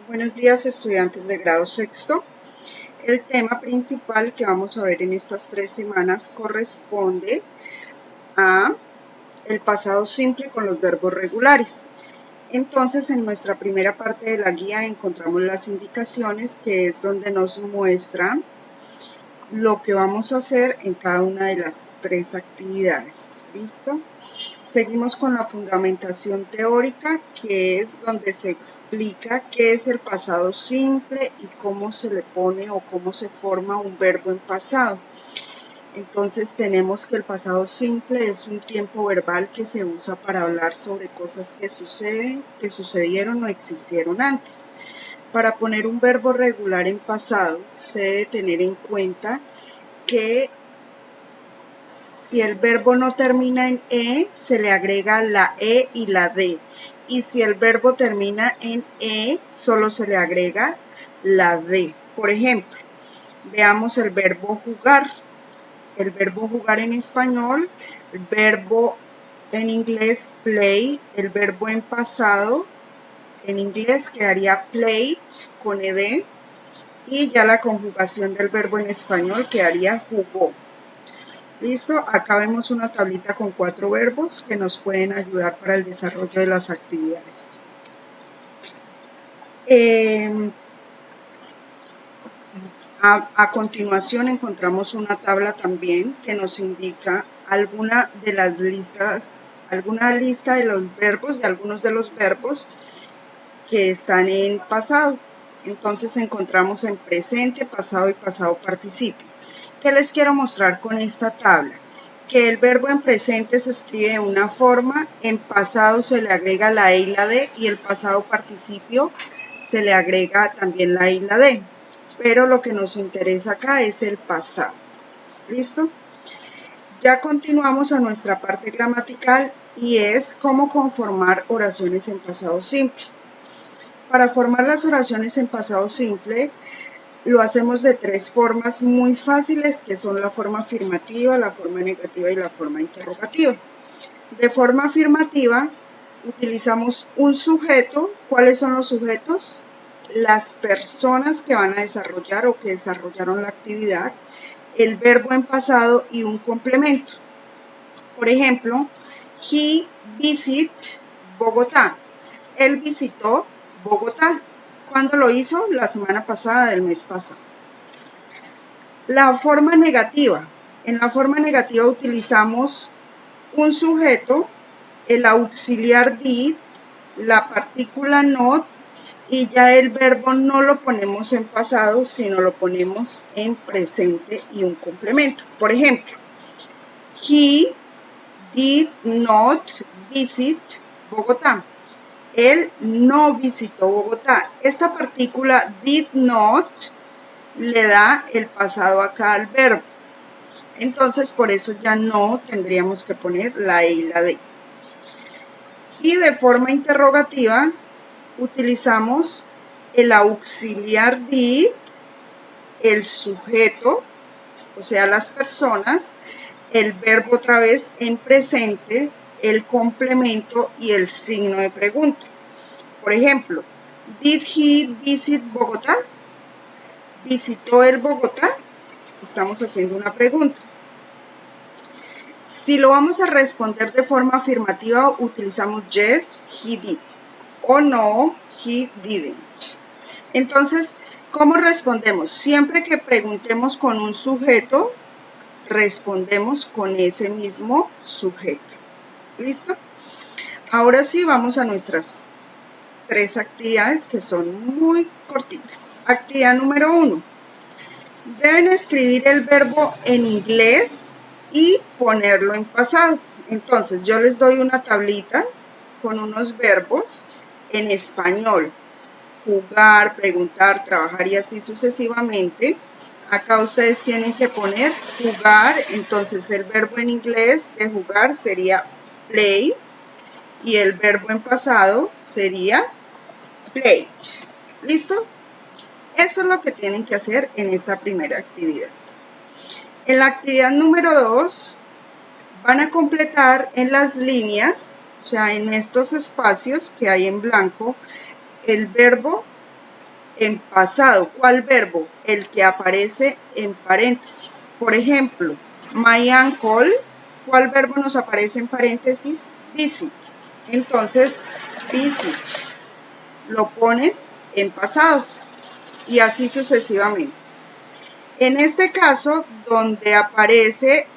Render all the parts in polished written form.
Buenos días, estudiantes de grado sexto. El tema principal que vamos a ver en estas 3 semanas corresponde a el pasado simple con los verbos regulares. Entonces, en nuestra primera parte de la guía encontramos las indicaciones, que es donde nos muestra lo que vamos a hacer en cada una de las 3 actividades. ¿Listo? Seguimos con la fundamentación teórica, que es donde se explica qué es el pasado simple y cómo se le pone o cómo se forma un verbo en pasado. Entonces tenemos que el pasado simple es un tiempo verbal que se usa para hablar sobre cosas que suceden, que sucedieron o existieron antes. Para poner un verbo regular en pasado, se debe tener en cuenta que si el verbo no termina en E, se le agrega la E y la D. Y si el verbo termina en E, solo se le agrega la D. Por ejemplo, veamos el verbo jugar. El verbo jugar en español, el verbo en inglés play, el verbo en pasado en inglés quedaría played con ed y ya la conjugación del verbo en español quedaría jugó. Listo, acá vemos una tablita con 4 verbos que nos pueden ayudar para el desarrollo de las actividades. A continuación encontramos una tabla también que nos indica alguna lista de los verbos, de algunos de los verbos que están en pasado. Entonces encontramos en presente, pasado y pasado participio. ¿Qué les quiero mostrar con esta tabla? Que el verbo en presente se escribe de una forma, en pasado se le agrega la E y la D, y el pasado participio se le agrega también la E y la D. Pero lo que nos interesa acá es el pasado. ¿Listo? Ya continuamos a nuestra parte gramatical y es cómo conformar oraciones en pasado simple. Para formar las oraciones en pasado simple, lo hacemos de 3 formas muy fáciles, que son la forma afirmativa, la forma negativa y la forma interrogativa. De forma afirmativa, utilizamos un sujeto. ¿Cuáles son los sujetos? Las personas que van a desarrollar o que desarrollaron la actividad, el verbo en pasado y un complemento. Por ejemplo, he visit Bogotá. Él visitó Bogotá. ¿Cuándo lo hizo? La semana pasada, del mes pasado. La forma negativa. En la forma negativa utilizamos un sujeto, el auxiliar did, la partícula not, y ya el verbo no lo ponemos en pasado, sino lo ponemos en presente y un complemento. Por ejemplo, he did not visit Bogotá. Él no visitó Bogotá. Esta partícula did not le da el pasado acá al verbo. Entonces, por eso ya no tendríamos que poner la E y la D. Y de forma interrogativa, utilizamos el auxiliar did, el sujeto, o sea, las personas, el verbo otra vez en presente, el complemento y el signo de pregunta. Por ejemplo, did he visit Bogotá? ¿Visitó el Bogotá? Estamos haciendo una pregunta. Si lo vamos a responder de forma afirmativa, utilizamos yes, he did, o no, he didn't. Entonces, ¿cómo respondemos? Siempre que preguntemos con un sujeto, respondemos con ese mismo sujeto. ¿Listo? Ahora sí, vamos a nuestras 3 actividades que son muy cortitas. Actividad número 1. Deben escribir el verbo en inglés y ponerlo en pasado. Entonces, yo les doy una tablita con unos verbos en español. Jugar, preguntar, trabajar y así sucesivamente. Acá ustedes tienen que poner jugar. Entonces, el verbo en inglés de jugar sería play y el verbo en pasado sería played. ¿Listo? Eso es lo que tienen que hacer en esta primera actividad. En la actividad número 2 van a completar en las líneas, o sea, en estos espacios que hay en blanco, el verbo en pasado. ¿Cuál verbo? El que aparece en paréntesis. Por ejemplo, my uncle, ¿cuál verbo nos aparece en paréntesis? Visit. Entonces, visit, lo pones en pasado y así sucesivamente. En este caso, donde aparece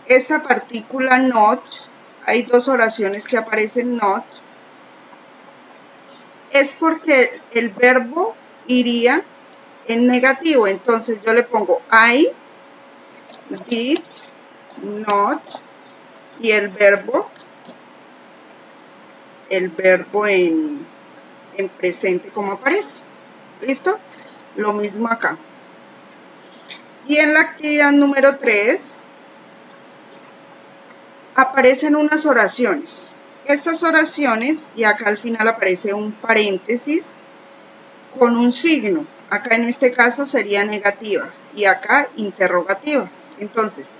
esta partícula not, hay dos oraciones que aparecen not, es porque el verbo iría en negativo. Entonces yo le pongo I did not y el verbo en presente como aparece. ¿Listo? Lo mismo acá. Y en la actividad número 3 aparecen unas oraciones. Estas oraciones, y acá al final aparece un paréntesis con un signo. Acá en este caso sería negativa y acá interrogativa. Entonces,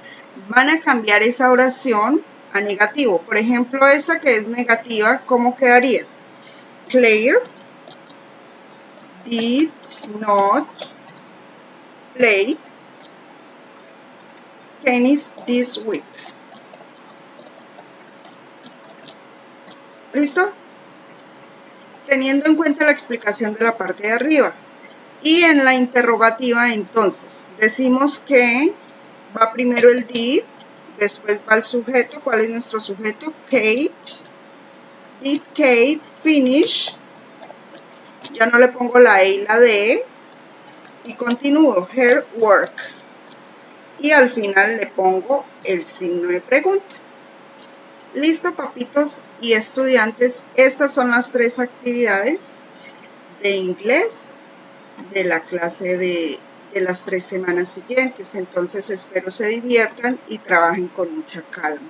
van a cambiar esa oración a negativo. Por ejemplo, esta que es negativa, ¿cómo quedaría? Claire did not play tennis this week. ¿Listo? Teniendo en cuenta la explicación de la parte de arriba. Y en la interrogativa, entonces, decimos que va primero el did, después va el sujeto. ¿Cuál es nuestro sujeto? Kate. Did Kate finish? Ya no le pongo la E y la D. Y continúo, her work. Y al final le pongo el signo de pregunta. Listo, papitos y estudiantes, estas son las 3 actividades de inglés de la clase de las 3 semanas siguientes. Entonces espero se diviertan y trabajen con mucha calma.